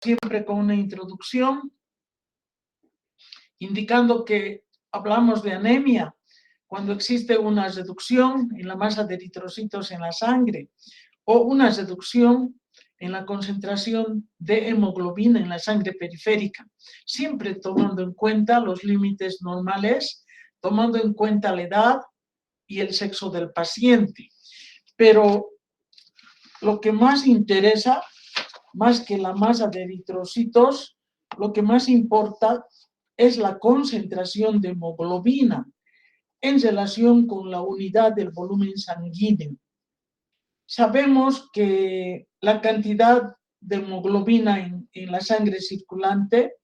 siempre con una introducción, indicando que hablamos de anemia cuando existe una reducción en la masa de eritrocitos en la sangre o una reducción en la concentración de hemoglobina en la sangre periférica, siempre tomando en cuenta los límites normales, tomando en cuenta la edad y el sexo del paciente. Pero lo que más interesa, más que la masa de eritrocitos, lo que más importa es la concentración de hemoglobina en relación con la unidad del volumen sanguíneo. Sabemos que la cantidad de hemoglobina en la sangre circulante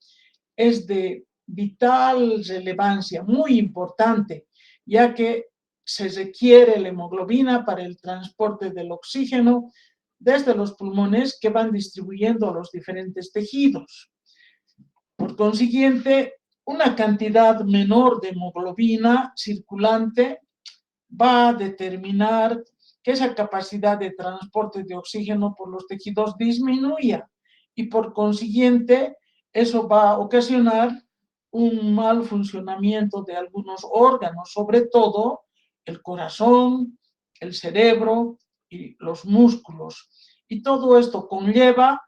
es de vital relevancia, muy importante, ya que se requiere la hemoglobina para el transporte del oxígeno desde los pulmones que van distribuyendo a los diferentes tejidos. Por consiguiente, una cantidad menor de hemoglobina circulante va a determinar que esa capacidad de transporte de oxígeno por los tejidos disminuya y por consiguiente eso va a ocasionar un mal funcionamiento de algunos órganos, sobre todo el corazón, el cerebro y los músculos. Y todo esto conlleva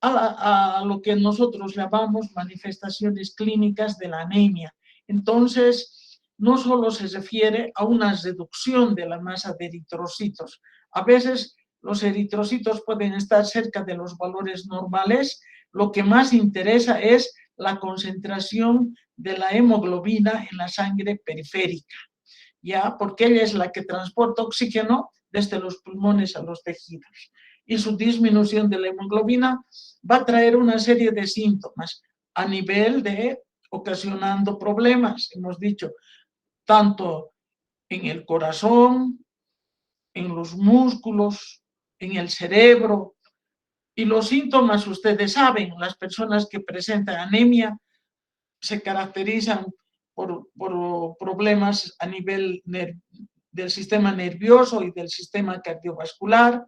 a lo que nosotros llamamos manifestaciones clínicas de la anemia. Entonces, no solo se refiere a una reducción de la masa de eritrocitos. A veces los eritrocitos pueden estar cerca de los valores normales. Lo que más interesa es la concentración de la hemoglobina en la sangre periférica, ¿ya? Porque ella es la que transporta oxígeno desde los pulmones a los tejidos. Y su disminución de la hemoglobina va a traer una serie de síntomas a nivel de ocasionando problemas, hemos dicho, tanto en el corazón, en los músculos, en el cerebro. Y los síntomas, ustedes saben, las personas que presentan anemia se caracterizan por problemas a nivel del sistema nervioso y del sistema cardiovascular.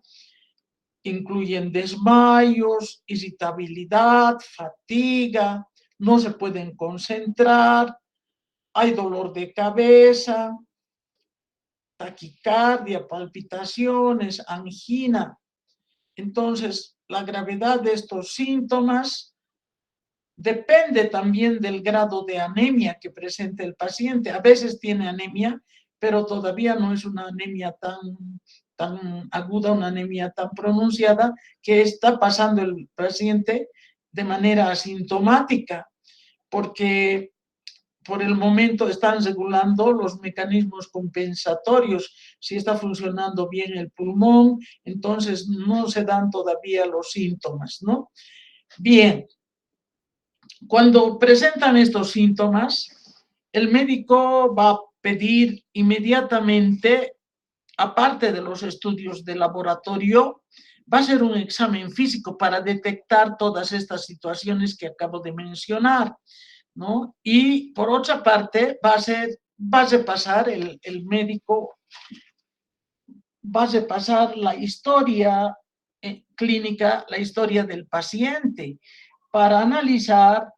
Incluyen desmayos, irritabilidad, fatiga, no se pueden concentrar, hay dolor de cabeza, taquicardia, palpitaciones, angina. Entonces, la gravedad de estos síntomas depende también del grado de anemia que presente el paciente. A veces tiene anemia, pero todavía no es una anemia tan aguda, una anemia tan pronunciada, que está pasando el paciente de manera asintomática, porque por el momento están regulando los mecanismos compensatorios. Si está funcionando bien el pulmón, entonces no se dan todavía los síntomas, ¿no? Bien, cuando presentan estos síntomas, el médico va a pedir inmediatamente, aparte de los estudios de laboratorio, va a hacer un examen físico para detectar todas estas situaciones que acabo de mencionar, ¿no? Y por otra parte, va a repasar el médico, va a repasar la historia clínica, la historia del paciente, para analizar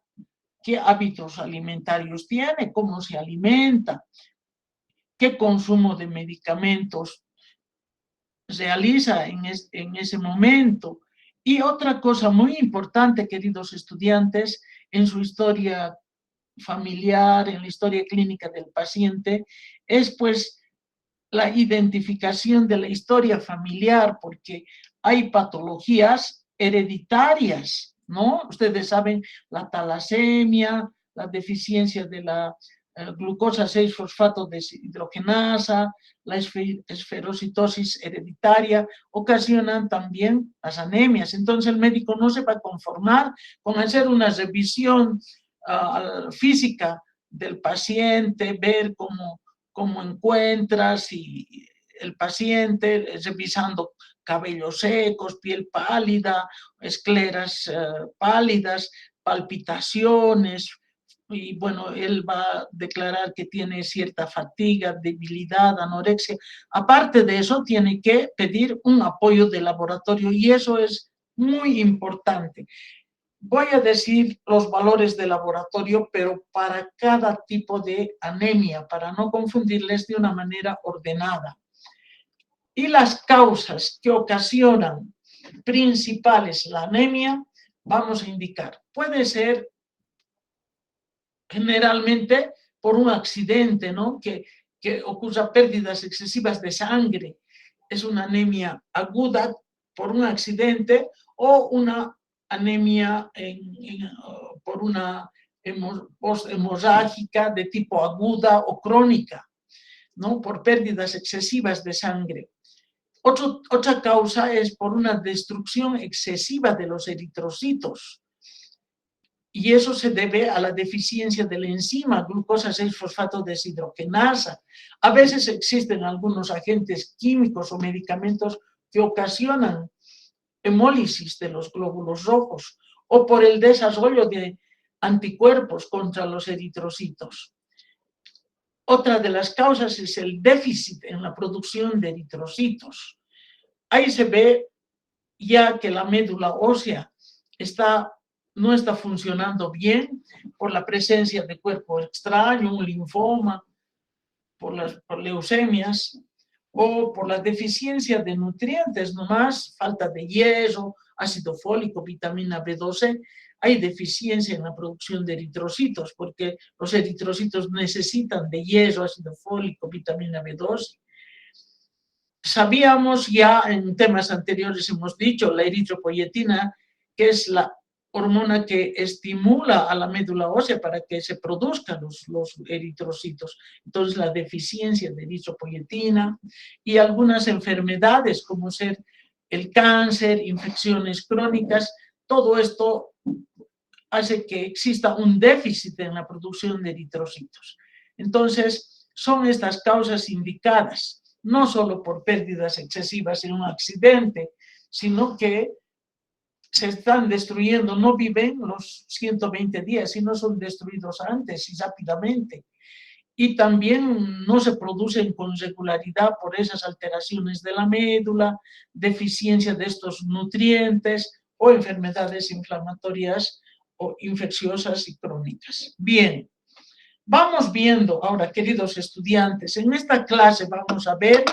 qué hábitos alimentarios tiene, cómo se alimenta, qué consumo de medicamentos realiza en ese momento. Y otra cosa muy importante, queridos estudiantes, en su historia familiar, en la historia clínica del paciente, es pues la identificación de la historia familiar, porque hay patologías hereditarias, ¿no? Ustedes saben, la talasemia, la deficiencia de la glucosa 6-fosfato deshidrogenasa, la esferocitosis hereditaria, ocasionan también las anemias. Entonces el médico no se va a conformar con hacer una revisión física del paciente, ver cómo encuentra, si el paciente revisando cabellos secos, piel pálida, escleras pálidas, palpitaciones, y bueno, él va a declarar que tiene cierta fatiga, debilidad, anorexia. Aparte de eso, tiene que pedir un apoyo de laboratorio y eso es muy importante. Voy a decir los valores de laboratorio, pero para cada tipo de anemia, para no confundirles de una manera ordenada. Y las causas que ocasionan principales la anemia, vamos a indicar. Puede ser generalmente por un accidente, ¿no? que ocurra pérdidas excesivas de sangre. Es una anemia aguda por un accidente o una anemia por una hemorrágica de tipo aguda o crónica, ¿no? Por pérdidas excesivas de sangre. Otra causa es por una destrucción excesiva de los eritrocitos. Y eso se debe a la deficiencia de la enzima glucosa 6-fosfato deshidrogenasa. A veces existen algunos agentes químicos o medicamentos que ocasionan hemólisis de los glóbulos rojos o por el desarrollo de anticuerpos contra los eritrocitos. Otra de las causas es el déficit en la producción de eritrocitos. Ahí se ve ya que la médula ósea no está funcionando bien por la presencia de cuerpo extraño, un linfoma, por leucemias o por la deficiencia de nutrientes, nomás falta de hierro, ácido fólico, vitamina B12, hay deficiencia en la producción de eritrocitos porque los eritrocitos necesitan de hierro, ácido fólico, vitamina B12. Sabíamos ya en temas anteriores, hemos dicho, la eritropoyetina, que es la hormona que estimula a la médula ósea para que se produzcan los eritrocitos. Entonces, la deficiencia de eritropoyetina y algunas enfermedades como ser el cáncer, infecciones crónicas, todo esto hace que exista un déficit en la producción de eritrocitos. Entonces, son estas causas indicadas, no solo por pérdidas excesivas en un accidente, sino que se están destruyendo, no viven los 120 días, sino son destruidos antes y rápidamente. Y también no se producen con regularidad por esas alteraciones de la médula, deficiencia de estos nutrientes o enfermedades inflamatorias o infecciosas y crónicas. Bien, vamos viendo ahora, queridos estudiantes, en esta clase vamos a ver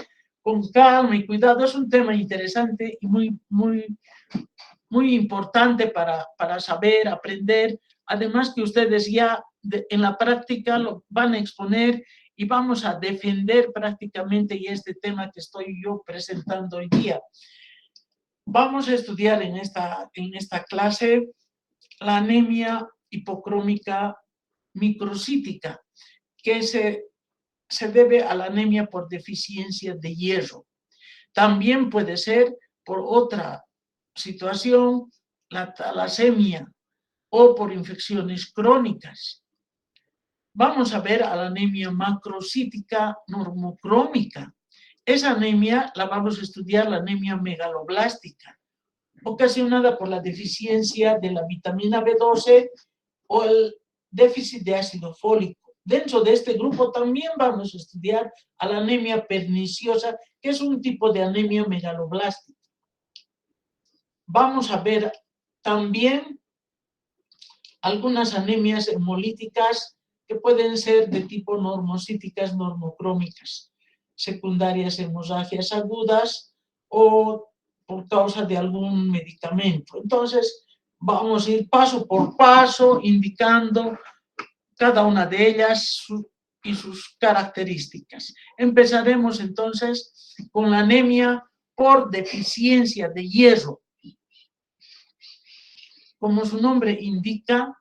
con calma y cuidado, es un tema interesante y muy importante para saber, aprender, además que ustedes ya en la práctica lo van a exponer y vamos a defender prácticamente este tema que estoy yo presentando hoy día. Vamos a estudiar en esta clase la anemia hipocrómica microcítica, que se debe a la anemia por deficiencia de hierro. También puede ser por otra situación, la talasemia o por infecciones crónicas. Vamos a ver a la anemia macrocítica normocrómica. Esa anemia la vamos a estudiar, la anemia megaloblástica, ocasionada por la deficiencia de la vitamina B12 o el déficit de ácido fólico. Dentro de este grupo también vamos a estudiar a la anemia perniciosa, que es un tipo de anemia megaloblástica. Vamos a ver también algunas anemias hemolíticas que pueden ser de tipo normocíticas, normocrómicas, secundarias hemorragias agudas o por causa de algún medicamento. Entonces, vamos a ir paso por paso indicando cada una de ellas y sus características. Empezaremos entonces con la anemia por deficiencia de hierro. Como su nombre indica,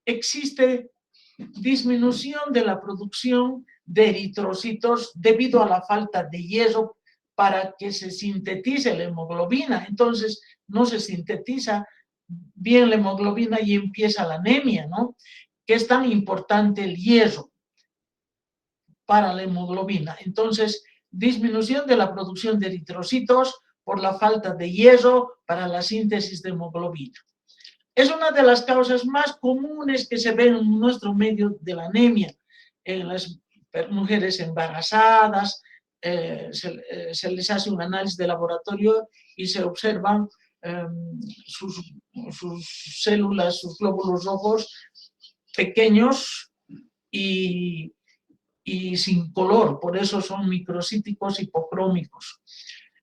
existe disminución de la producción de eritrocitos debido a la falta de hierro para que se sintetice la hemoglobina. Entonces, no se sintetiza bien la hemoglobina y empieza la anemia, ¿no? Que es tan importante el hierro para la hemoglobina. Entonces, disminución de la producción de eritrocitos por la falta de hierro para la síntesis de hemoglobina. Es una de las causas más comunes que se ven en nuestro medio de la anemia. En las mujeres embarazadas se les hace un análisis de laboratorio y se observan sus células, sus glóbulos rojos pequeños y sin color, por eso son microcíticos hipocrómicos.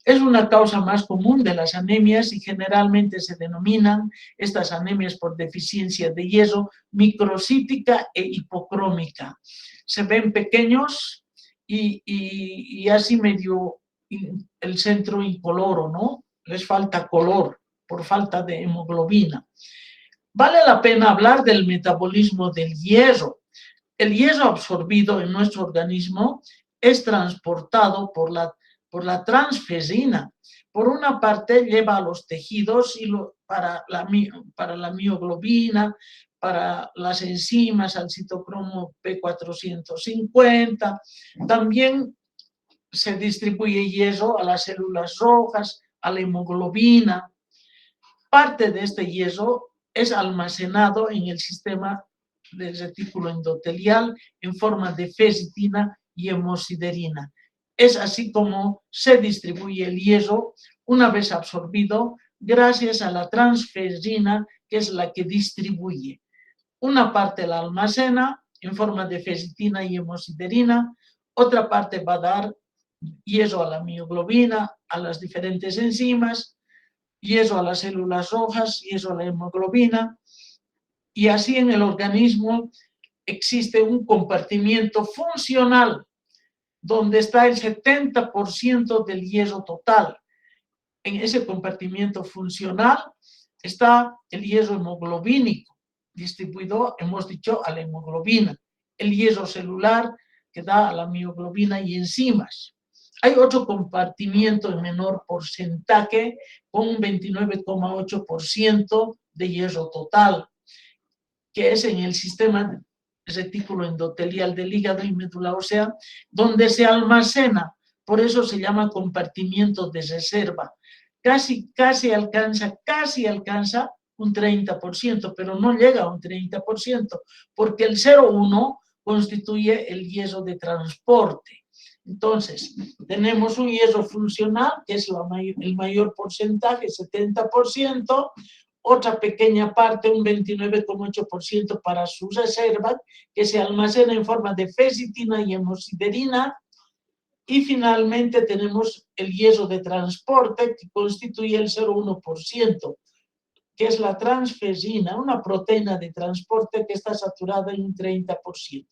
Es una causa más común de las anemias y generalmente se denominan estas anemias por deficiencia de hierro microcítica e hipocrómica. Se ven pequeños y así medio el centro incoloro, ¿no? Les falta color por falta de hemoglobina. Vale la pena hablar del metabolismo del hierro. El hierro absorbido en nuestro organismo es transportado por la transferrina. Por una parte lleva a los tejidos para la mioglobina, para las enzimas, al citocromo P450. También se distribuye hierro a las células rojas, a la hemoglobina. Parte de este hierro es almacenado en el sistema del retículo endotelial en forma de ferritina y hemosiderina. Es así como se distribuye el hierro una vez absorbido gracias a la transferrina, que es la que distribuye. Una parte la almacena en forma de ferritina y hemosiderina, otra parte va a dar hierro a la mioglobina, a las diferentes enzimas, hierro a las células rojas, hierro a la hemoglobina, y así en el organismo existe un compartimiento funcional donde está el 70% del hierro total. En ese compartimiento funcional está el hierro hemoglobínico, distribuido, hemos dicho, a la hemoglobina, el hierro celular que da a la mioglobina y enzimas. Hay otro compartimiento en menor porcentaje con un 29,8% de hierro total, que es en el sistema retículo endotelial del hígado y médula ósea, donde se almacena, por eso se llama compartimiento de reserva. Casi alcanza un 30%, pero no llega a un 30%, porque el 0,1 constituye el hierro de transporte. Entonces, tenemos un hierro funcional, que es el mayor porcentaje, 70%, otra pequeña parte, un 29,8% para su reserva, que se almacena en forma de ferritina y hemosiderina. Y finalmente tenemos el hierro de transporte, que constituye el 0,1%, que es la transferrina, una proteína de transporte que está saturada en un 30%.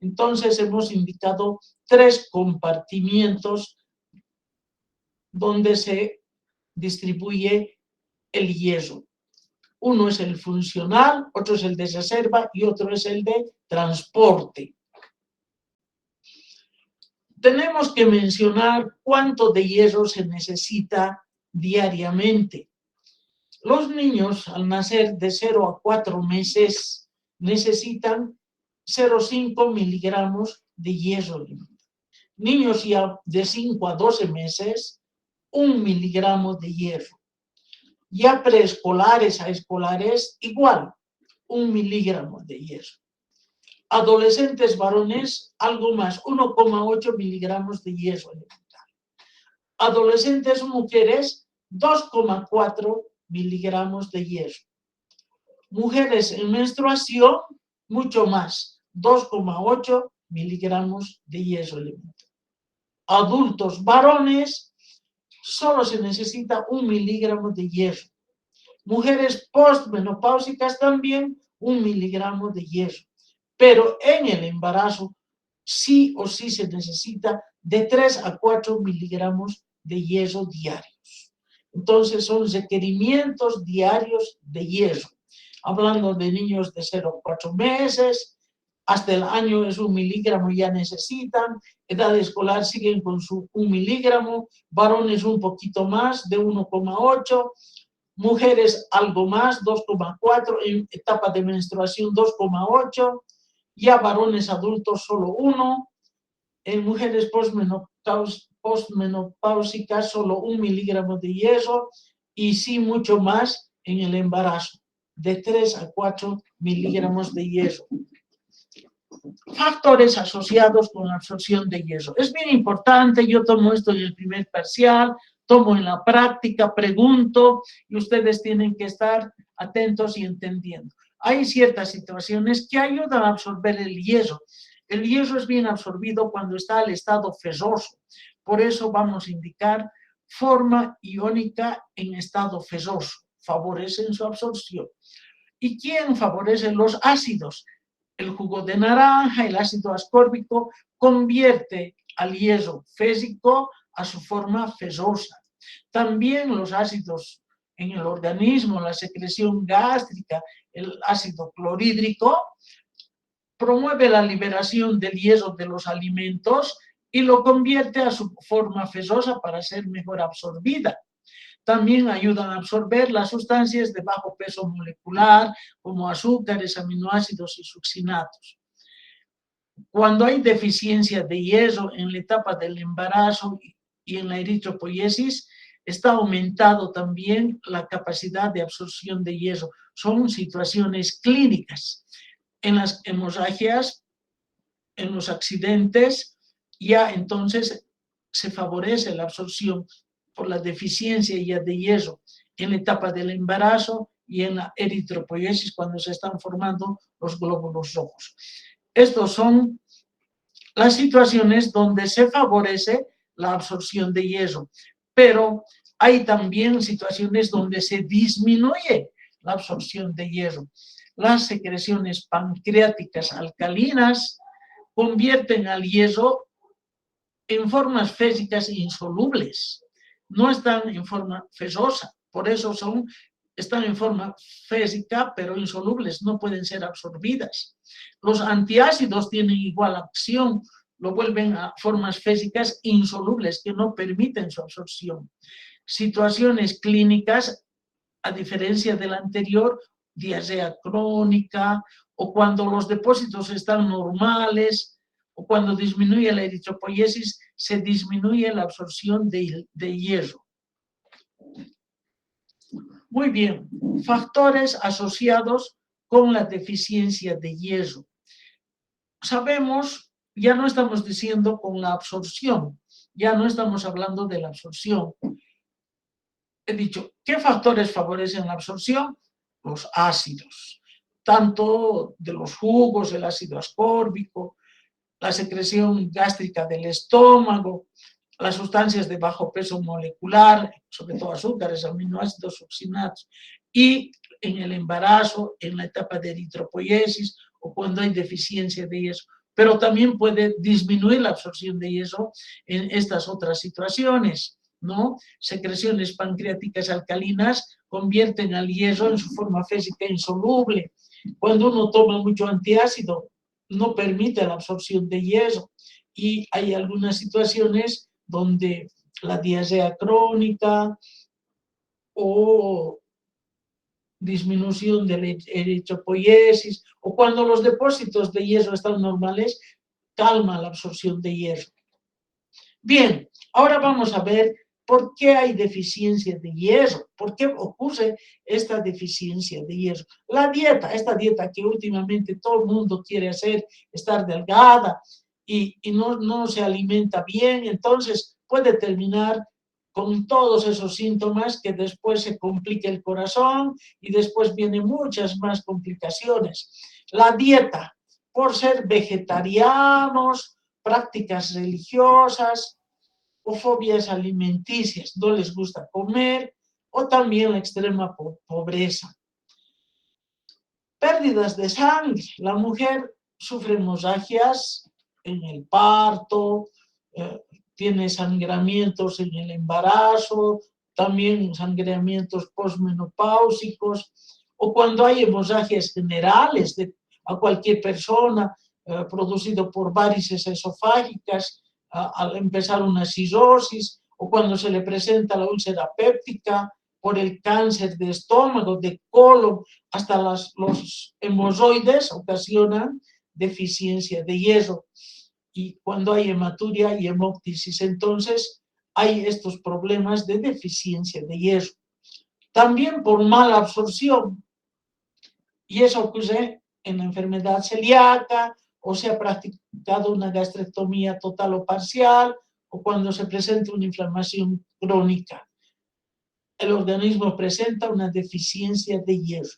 Entonces hemos indicado 3 compartimientos donde se distribuye el hierro. Uno es el funcional, otro es el de reserva y otro es el de transporte. Tenemos que mencionar cuánto de hierro se necesita diariamente. Los niños al nacer de 0 a 4 meses necesitan 0,5 miligramos de hierro. Niños ya de 5 a 12 meses, 1 miligramo de hierro. Ya preescolares a escolares, igual, 1 miligramo de hierro. Adolescentes varones, algo más, 1,8 miligramos de hierro elemental. Adolescentes mujeres, 2,4 miligramos de hierro. Mujeres en menstruación, mucho más, 2,8 miligramos de hierro elemental. Adultos varones, solo se necesita 1 miligramo de hierro. Mujeres postmenopáusicas también 1 miligramo de hierro. Pero en el embarazo sí o sí se necesita de 3 a 4 miligramos de hierro diarios. Entonces son requerimientos diarios de hierro. Hablando de niños de 0 a 4 meses, hasta el año es 1 miligramo ya necesitan, edad escolar siguen con su 1 miligramo, varones un poquito más, de 1,8, mujeres algo más, 2,4, en etapa de menstruación 2,8, ya varones adultos solo 1, en mujeres postmenopáusicas solo 1 miligramo de hierro y sí mucho más en el embarazo, de 3 a 4 miligramos de hierro. Factores asociados con la absorción de hierro. Es bien importante, yo tomo esto en el primer parcial, tomo en la práctica, pregunto y ustedes tienen que estar atentos y entendiendo. Hay ciertas situaciones que ayudan a absorber el yeso. El yeso es bien absorbido cuando está al estado fesoso. Por eso vamos a indicar forma iónica en estado fesoso. Favorecen su absorción. ¿Y quién favorece los ácidos? El jugo de naranja, el ácido ascórbico, convierte al yeso fésico a su forma fesosa. También los ácidos en el organismo, la secreción gástrica, el ácido clorhídrico, promueve la liberación del yeso de los alimentos y lo convierte a su forma fesosa para ser mejor absorbida. También ayudan a absorber las sustancias de bajo peso molecular, como azúcares, aminoácidos y succinatos. Cuando hay deficiencia de yeso en la etapa del embarazo y en la eritropoiesis, está aumentado también la capacidad de absorción de yeso. Son situaciones clínicas. En las hemorragias, en los accidentes, ya entonces se favorece la absorción por la deficiencia ya de yeso en la etapa del embarazo y en la eritropoiesis cuando se están formando los glóbulos rojos. Estos son las situaciones donde se favorece la absorción de yeso, pero hay también situaciones donde se disminuye la absorción de yeso. Las secreciones pancreáticas alcalinas convierten al yeso en formas fésicas insolubles. No están en forma fesosa, por eso están en forma fésica, pero insolubles, no pueden ser absorbidas. Los antiácidos tienen igual acción, lo vuelven a formas fésicas insolubles que no permiten su absorción. Situaciones clínicas, a diferencia del anterior, diarrea crónica, o cuando los depósitos están normales, o cuando disminuye la eritropoiesis, se disminuye la absorción de yeso. Muy bien, factores asociados con la deficiencia de yeso. Sabemos, ya no estamos diciendo con la absorción, ya no estamos hablando de la absorción. He dicho, ¿qué factores favorecen la absorción? Los ácidos, tanto de los jugos, el ácido ascórbico, la secreción gástrica del estómago, las sustancias de bajo peso molecular, sobre todo azúcares, aminoácidos, succinatos, y en el embarazo, en la etapa de eritropoiesis o cuando hay deficiencia de yeso. Pero también puede disminuir la absorción de yeso en estas otras situaciones, ¿no? Secreciones pancreáticas alcalinas convierten al yeso en su forma física insoluble. Cuando uno toma mucho antiácido, no permite la absorción de yeso. Y hay algunas situaciones donde la diarrea crónica o disminución de la eritropoiesis o cuando los depósitos de yeso están normales, calma la absorción de yeso. Bien, ahora vamos a ver por qué hay deficiencia de yeso, por qué ocurre esta deficiencia de yeso. La dieta, esta dieta que últimamente todo el mundo quiere hacer, estar delgada y no se alimenta bien, entonces puede terminar con todos esos síntomas que después se complica el corazón y después vienen muchas más complicaciones. La dieta, por ser vegetarianos, prácticas religiosas o fobias alimenticias, no les gusta comer, o también la extrema pobreza. Pérdidas de sangre. La mujer sufre hemorragias en el parto, tiene sangramientos en el embarazo, también sangramientos posmenopáusicos, o cuando hay hemorragias generales a cualquier persona, producido por varices esofágicas, al empezar una cirrosis, o cuando se le presenta la úlcera péptica, por el cáncer de estómago, de colon, hasta los hemorroides ocasionan deficiencia de hierro. Y cuando hay hematuria y hemóptisis, entonces hay estos problemas de deficiencia de hierro. También por mala absorción. Y eso ocurre en la enfermedad celíaca, o se ha practicado una gastrectomía total o parcial, o cuando se presenta una inflamación crónica. El organismo presenta una deficiencia de hierro.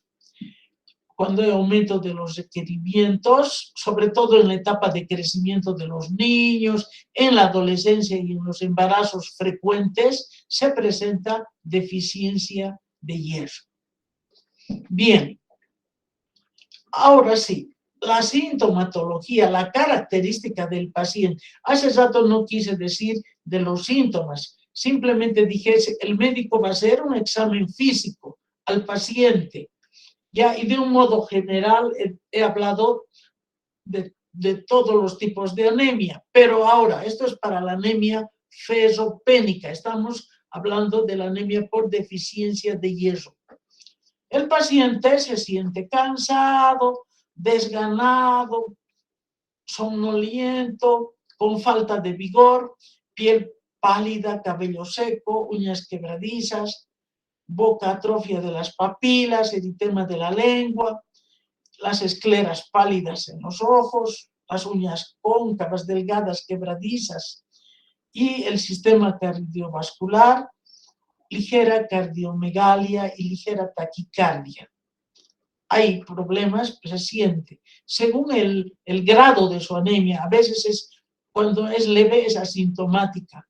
Cuando hay aumento de los requerimientos, sobre todo en la etapa de crecimiento de los niños, en la adolescencia y en los embarazos frecuentes, se presenta deficiencia de hierro. Bien, ahora sí, la sintomatología, la característica del paciente. Hace rato no quise decir de los síntomas, simplemente dije, el médico va a hacer un examen físico al paciente, ¿ya? Y de un modo general he hablado de todos los tipos de anemia, pero ahora, esto es para la anemia ferropénica, estamos hablando de la anemia por deficiencia de hierro. El paciente se siente cansado, desganado, somnoliento, con falta de vigor, piel pálida, cabello seco, uñas quebradizas, boca atrofia de las papilas, eritema de la lengua, las escleras pálidas en los ojos, las uñas cóncavas, delgadas, quebradizas, y el sistema cardiovascular, ligera cardiomegalia y ligera taquicardia. Hay problemas, se siente. Según el grado de su anemia, a veces cuando es leve es asintomática,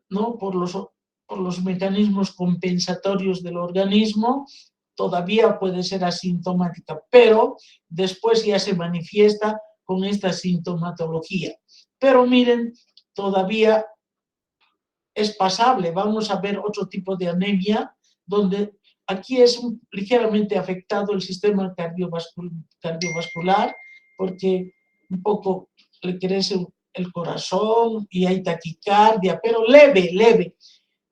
¿no? Por los mecanismos compensatorios del organismo, todavía puede ser asintomática, pero después ya se manifiesta con esta sintomatología. Pero miren, todavía es pasable. Vamos a ver otro tipo de anemia, donde aquí es ligeramente afectado el sistema cardiovascular, porque un poco le crece el corazón y hay taquicardia, pero leve, leve.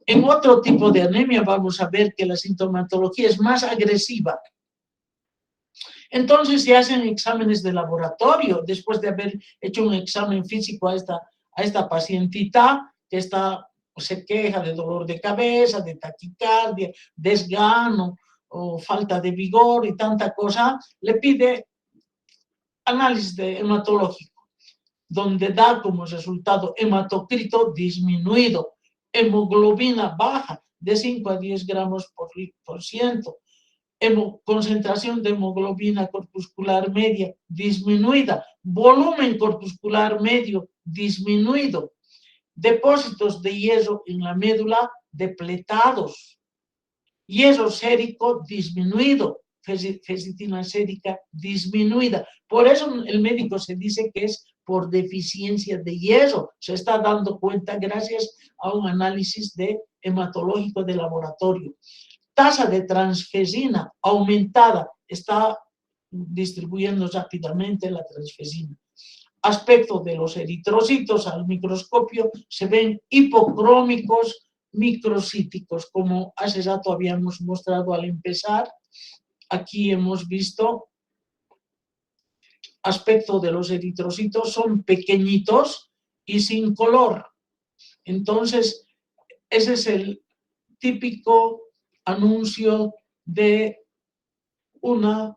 En otro tipo de anemia vamos a ver que la sintomatología es más agresiva. Entonces se hacen exámenes de laboratorio, después de haber hecho un examen físico a esta pacientita que se queja de dolor de cabeza, de taquicardia, desgano o falta de vigor y tanta cosa, le pide análisis hematológico, donde da como resultado hematocrito disminuido, hemoglobina baja de 5 a 10 gramos por ciento, concentración de hemoglobina corpuscular media disminuida, volumen corpuscular medio disminuido, depósitos de hierro en la médula depletados, hierro sérico disminuido, ferritina sérica disminuida. Por eso el médico se dice que es por deficiencia de hierro. Se está dando cuenta gracias a un análisis hematológico de laboratorio. Tasa de transferina aumentada, está distribuyendo rápidamente la transferina. Aspecto de los eritrocitos al microscopio, se ven hipocrómicos, microcíticos, como hace rato habíamos mostrado al empezar. Aquí hemos visto aspecto de los eritrocitos, son pequeñitos y sin color. Entonces, ese es el típico anuncio de una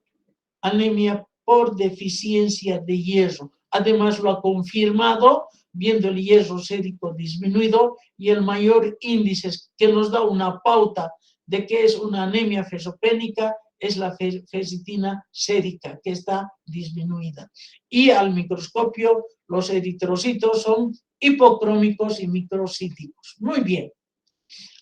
anemia por deficiencia de hierro. Además, lo ha confirmado viendo el hierro sérico disminuido y el mayor índice que nos da una pauta de que es una anemia ferropénica es la ferritina sérica, que está disminuida. Y al microscopio, los eritrocitos son hipocrómicos y microcíticos. Muy bien.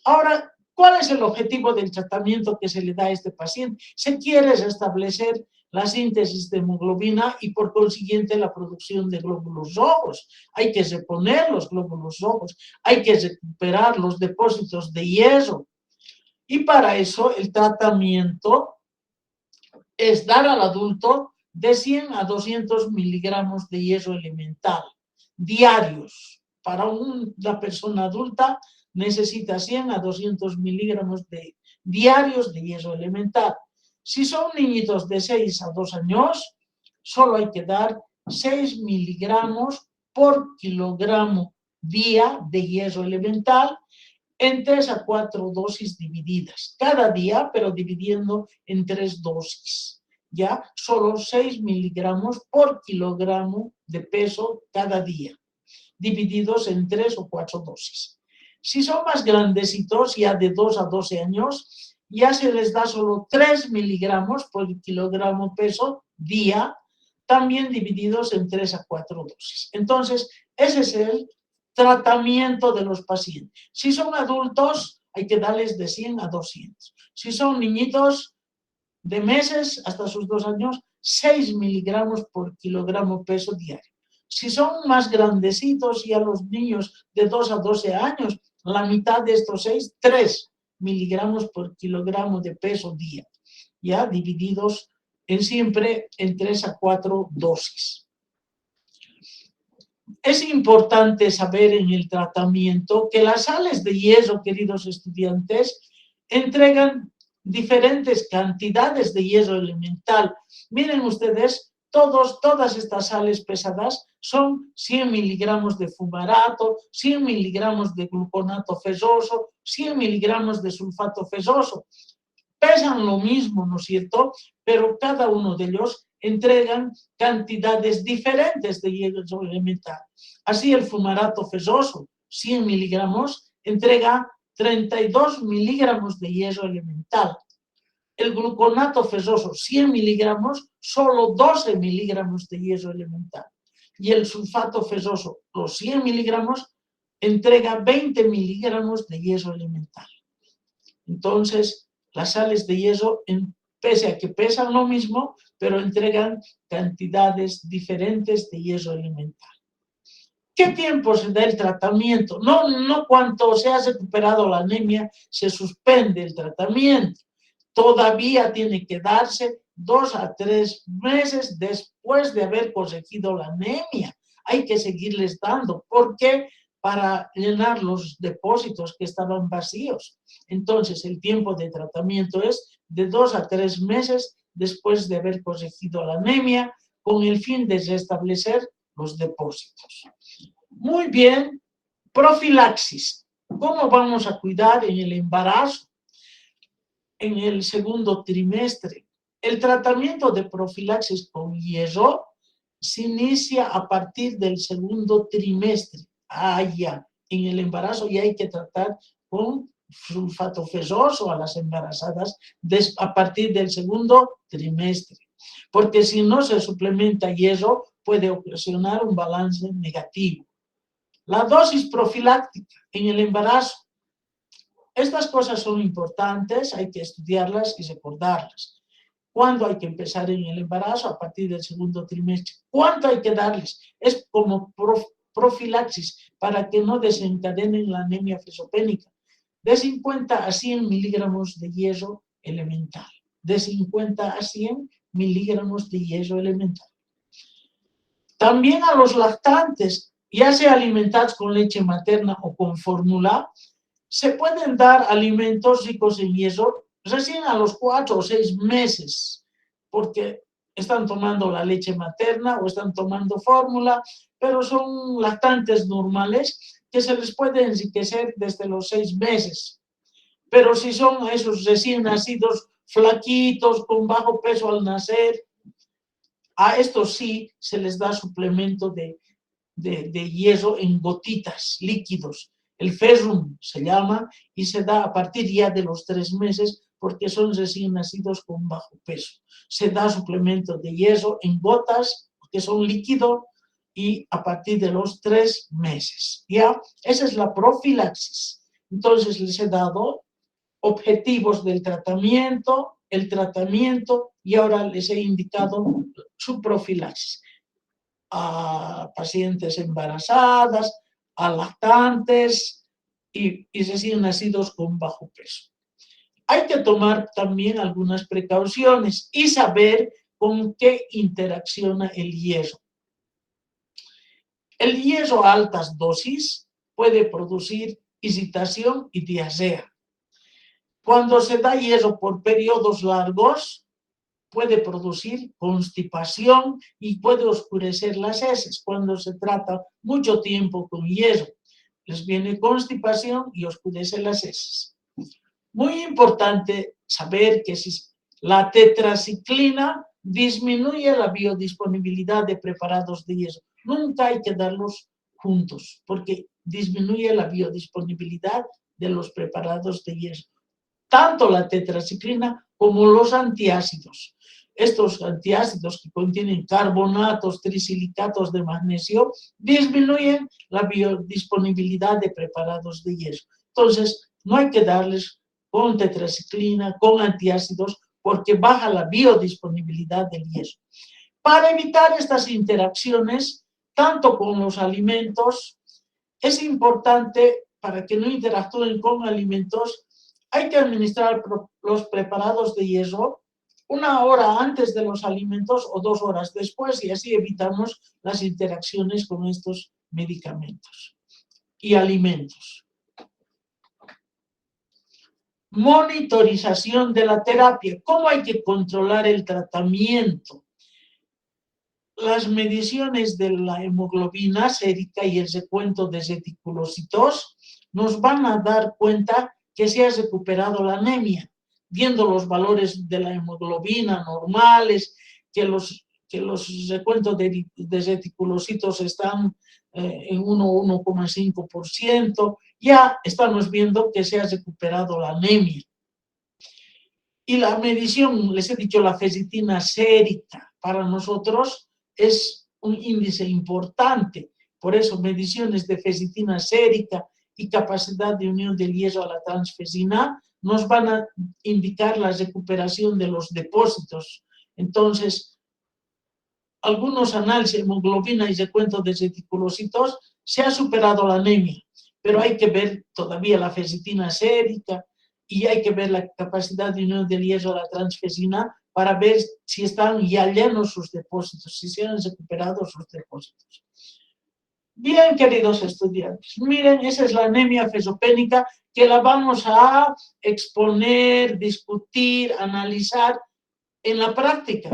Ahora, ¿cuál es el objetivo del tratamiento que se le da a este paciente? Se quiere restablecer la síntesis de hemoglobina y por consiguiente la producción de glóbulos rojos. Hay que reponer los glóbulos rojos, hay que recuperar los depósitos de hierro. Y para eso el tratamiento es dar al adulto de 100 a 200 miligramos de hierro elemental diarios. Para una persona adulta necesita 100 a 200 miligramos diarios de hierro elemental. Si son niñitos de 6 a 2 años, solo hay que dar 6 miligramos por kilogramo día de hierro elemental en 3 a 4 dosis divididas, cada día, pero dividiendo en 3 dosis, ¿ya? Solo 6 miligramos por kilogramo de peso cada día, divididos en 3 o 4 dosis. Si son más grandecitos, ya de 2 a 12 años, ya se les da solo 3 miligramos por kilogramo peso día, también divididos en 3 a 4 dosis. Entonces, ese es el tratamiento de los pacientes. Si son adultos, hay que darles de 100 a 200. Si son niñitos de meses hasta sus 2 años, 6 miligramos por kilogramo peso diario. Si son más grandecitos y a los niños de 2 a 12 años, la mitad de estos 6, 3 miligramos por kilogramo de peso día, ya divididos siempre en 3 a 4 dosis. Es importante saber en el tratamiento que las sales de hierro, queridos estudiantes, entregan diferentes cantidades de hierro elemental. Miren ustedes, todas estas sales pesadas son 100 miligramos de fumarato, 100 miligramos de gluconato ferroso, 100 miligramos de sulfato ferroso. Pesan lo mismo, ¿no es cierto? Pero cada uno de ellos entregan cantidades diferentes de hierro elemental. Así el fumarato ferroso, 100 miligramos, entrega 32 miligramos de hierro elemental. El gluconato ferroso, 100 miligramos, solo 12 miligramos de hierro elemental. Y el sulfato ferroso, los 100 miligramos, entrega 20 miligramos de hierro elemental. Entonces, las sales de hierro, pese a que pesan lo mismo, pero entregan cantidades diferentes de hierro elemental. ¿Qué tiempo se da el tratamiento? No cuando se ha recuperado la anemia, se suspende el tratamiento. Todavía tiene que darse 2 a 3 meses después de haber corregido la anemia. Hay que seguirles dando. ¿Por qué? Para llenar los depósitos que estaban vacíos. Entonces, el tiempo de tratamiento es de 2 a 3 meses después de haber corregido la anemia, con el fin de restablecer los depósitos. Muy bien, profilaxis. ¿Cómo vamos a cuidar en el embarazo? En el segundo trimestre. El tratamiento de profilaxis con hierro se inicia a partir del segundo trimestre. Ya, en el embarazo ya hay que tratar con sulfato ferroso a las embarazadas a partir del segundo trimestre. Porque si no se suplementa hierro, puede ocasionar un balance negativo. La dosis profiláctica en el embarazo. Estas cosas son importantes, hay que estudiarlas y recordarlas. ¿Cuándo hay que empezar en el embarazo? A partir del segundo trimestre. ¿Cuánto hay que darles? Es como profilaxis para que no desencadenen la anemia fosopénica. De 50 a 100 miligramos de hierro elemental. De 50 a 100 miligramos de hierro elemental. También a los lactantes, ya sea alimentados con leche materna o con fórmula, se pueden dar alimentos ricos en hierro recién a los 4 o 6 meses, porque están tomando la leche materna o están tomando fórmula, pero son lactantes normales que se les puede enriquecer desde los 6 meses. Pero si son esos recién nacidos flaquitos, con bajo peso al nacer, a estos sí se les da suplemento de hierro en gotitas, líquidos. El ferrum se llama y se da a partir ya de los 3 meses porque son recién nacidos con bajo peso. Se da suplemento de hierro en gotas que son líquido y a partir de los 3 meses. ¿Ya? Esa es la profilaxis. Entonces les he dado objetivos del tratamiento, el tratamiento y ahora les he indicado su profilaxis. A pacientes embarazadas, a lactantes y recién nacidos con bajo peso. Hay que tomar también algunas precauciones y saber con qué interacciona el hierro. El hierro a altas dosis puede producir irritación y diarrea. Cuando se da hierro por periodos largos, puede producir constipación y puede oscurecer las heces. Cuando se trata mucho tiempo con hierro, les viene constipación y oscurece las heces. Muy importante saber que si la tetraciclina disminuye la biodisponibilidad de preparados de hierro. Nunca hay que darlos juntos, porque disminuye la biodisponibilidad de los preparados de hierro. Tanto la tetraciclina como los antiácidos. Estos antiácidos que contienen carbonatos, trisilicatos de magnesio, disminuyen la biodisponibilidad de preparados de hierro. Entonces, no hay que darles con tetraciclina, con antiácidos, porque baja la biodisponibilidad del hierro. Para evitar estas interacciones, tanto con los alimentos, es importante, para que no interactúen con alimentos, hay que administrar los preparados de hierro 1 hora antes de los alimentos o 2 horas después, y así evitamos las interacciones con estos medicamentos y alimentos. Monitorización de la terapia. ¿Cómo hay que controlar el tratamiento? Las mediciones de la hemoglobina sérica y el recuento de reticulocitos nos van a dar cuenta que se ha recuperado la anemia, viendo los valores de la hemoglobina normales, que los recuentos de reticulocitos están en 1,5%, ya estamos viendo que se ha recuperado la anemia. Y la medición, les he dicho, la ferritina sérica, para nosotros es un índice importante. Por eso, mediciones de ferritina sérica y capacidad de unión del hierro a la transferrina nos van a indicar la recuperación de los depósitos. Entonces, algunos análisis, hemoglobina y recuento de reticulocitos, se ha superado la anemia, pero hay que ver todavía la ferritina sérica y hay que ver la capacidad de unión del hierro a la transferrina para ver si están ya llenos sus depósitos, si se han recuperado sus depósitos. Bien, queridos estudiantes, miren, esa es la anemia fosopénica que la vamos a exponer, discutir, analizar en la práctica.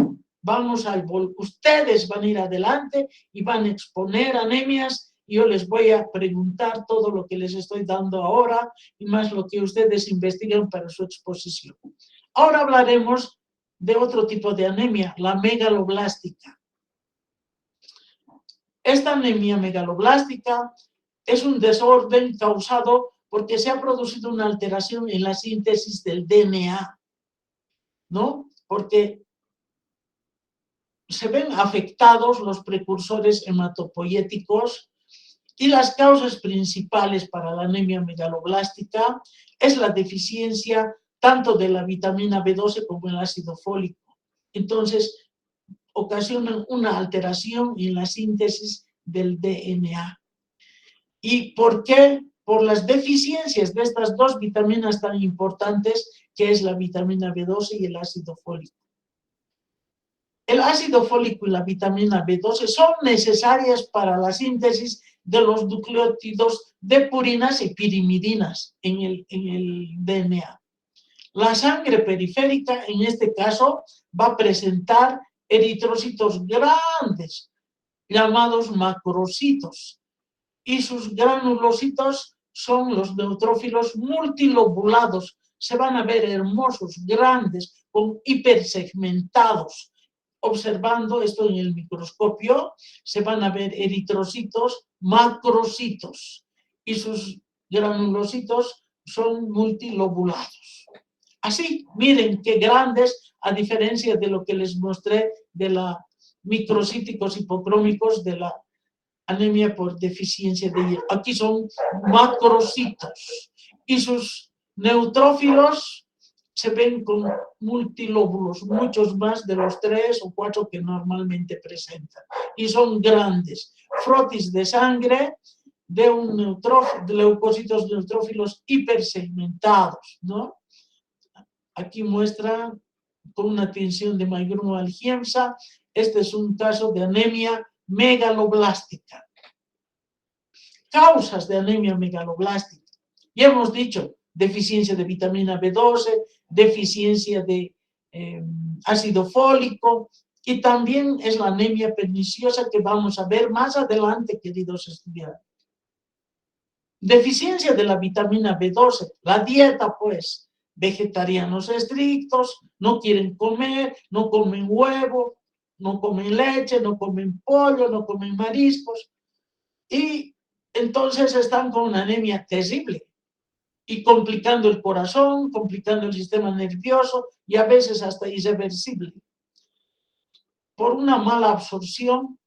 Ustedes van a ir adelante y van a exponer anemias, y yo les voy a preguntar todo lo que les estoy dando ahora y más lo que ustedes investigan para su exposición. Ahora hablaremos de otro tipo de anemia, la megaloblástica. Esta anemia megaloblástica es un desorden causado porque se ha producido una alteración en la síntesis del DNA, ¿no? Porque se ven afectados los precursores hematopoyéticos, y las causas principales para la anemia megaloblástica es la deficiencia tanto de la vitamina B12 como el ácido fólico. Entonces, ocasionan una alteración en la síntesis del DNA. ¿Y por qué? Por las deficiencias de estas dos vitaminas tan importantes, que es la vitamina B12 y el ácido fólico. El ácido fólico y la vitamina B12 son necesarias para la síntesis de los nucleótidos de purinas y pirimidinas en el DNA. La sangre periférica, en este caso, va a presentar eritrocitos grandes, llamados macrocitos, y sus granulocitos son los neutrófilos multilobulados. Se van a ver hermosos, grandes, con hipersegmentados. Observando esto en el microscopio, se van a ver eritrocitos, macrocitos, y sus granulocitos son multilobulados. Así, miren qué grandes, a diferencia de lo que les mostré de la microcíticos hipocrómicos de la anemia por deficiencia de hierro. Aquí son macrocitos, y sus neutrófilos se ven con multilóbulos, muchos más de los 3 o 4 que normalmente presentan, y son grandes. Frotis de sangre de de leucocitos neutrófilos hipersegmentados, ¿no? Aquí muestra con una tinción de Maigruno Algiemsa. Este es un caso de anemia megaloblástica. Causas de anemia megaloblástica. Ya hemos dicho, deficiencia de vitamina B12, deficiencia de ácido fólico, y también es la anemia perniciosa que vamos a ver más adelante, queridos estudiantes. Deficiencia de la vitamina B12, la dieta, pues, vegetarianos estrictos, no quieren comer, no comen huevo, no comen leche, no comen pollo, no comen mariscos, y entonces están con una anemia terrible y complicando el corazón, complicando el sistema nervioso y a veces hasta irreversible. Por una mala absorción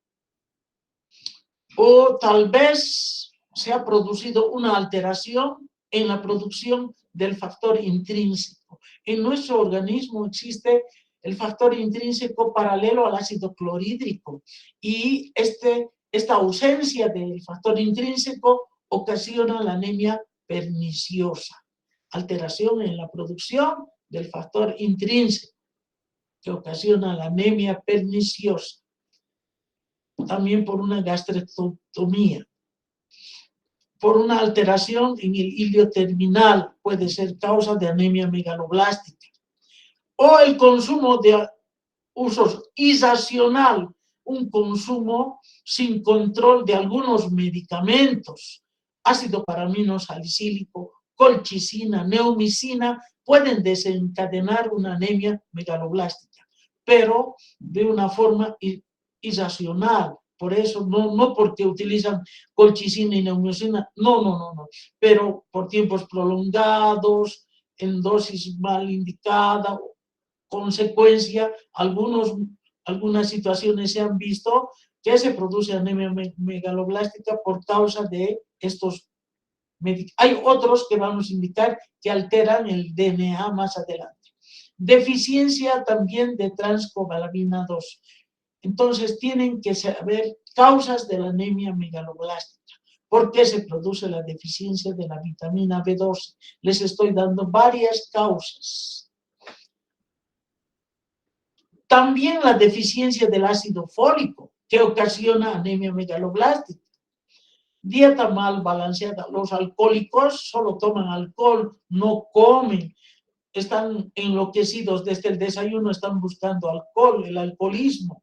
o tal vez se ha producido una alteración en la producción del factor intrínseco. En nuestro organismo existe el factor intrínseco paralelo al ácido clorhídrico y esta ausencia del factor intrínseco ocasiona la anemia perniciosa, alteración en la producción del factor intrínseco que ocasiona la anemia perniciosa, también por una gastrectomía, por una alteración en el hilio terminal, puede ser causa de anemia megaloblástica, o el consumo de usos irracional, un consumo sin control de algunos medicamentos, ácido paramino salicílico, colchicina, neomicina, pueden desencadenar una anemia megaloblástica, pero de una forma irracional. Por eso, no porque utilizan colchicina y neomicina, no, pero por tiempos prolongados, en dosis mal indicada, consecuencia, algunas situaciones se han visto que se produce anemia megaloblástica por causa de estos medicamentos. Hay otros que vamos a indicar que alteran el DNA más adelante. Deficiencia también de transcobalamina 2. Entonces tienen que saber causas de la anemia megaloblástica. ¿Por qué se produce la deficiencia de la vitamina B12? Les estoy dando varias causas. También la deficiencia del ácido fólico, que ocasiona anemia megaloblástica. Dieta mal balanceada. Los alcohólicos solo toman alcohol, no comen. Están enloquecidos desde el desayuno, están buscando alcohol, el alcoholismo.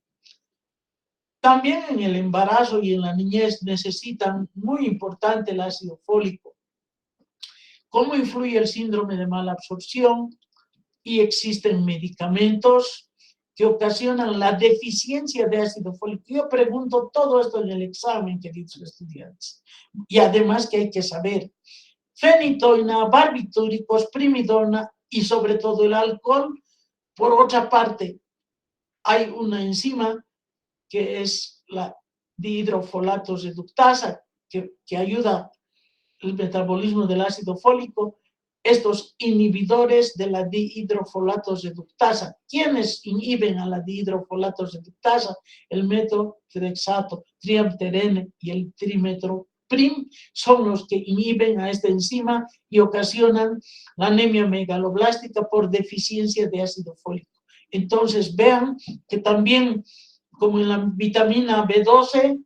También en el embarazo y en la niñez necesitan, muy importante, el ácido fólico. ¿Cómo influye el síndrome de mala absorción? Y existen medicamentos que ocasionan la deficiencia de ácido fólico. Yo pregunto todo esto en el examen, queridos estudiantes. Y además que hay que saber, fenitoína, barbitúricos, primidona y sobre todo el alcohol. Por otra parte, hay una enzima que es la dihidrofolato reductasa, que ayuda el metabolismo del ácido fólico. Estos inhibidores de la dihidrofolato reductasa. ¿Quiénes inhiben a la dihidrofolato reductasa? El metotrexato, triamterene y el trimetoprim son los que inhiben a esta enzima y ocasionan la anemia megaloblástica por deficiencia de ácido fólico. Entonces vean que también, como en la vitamina B12,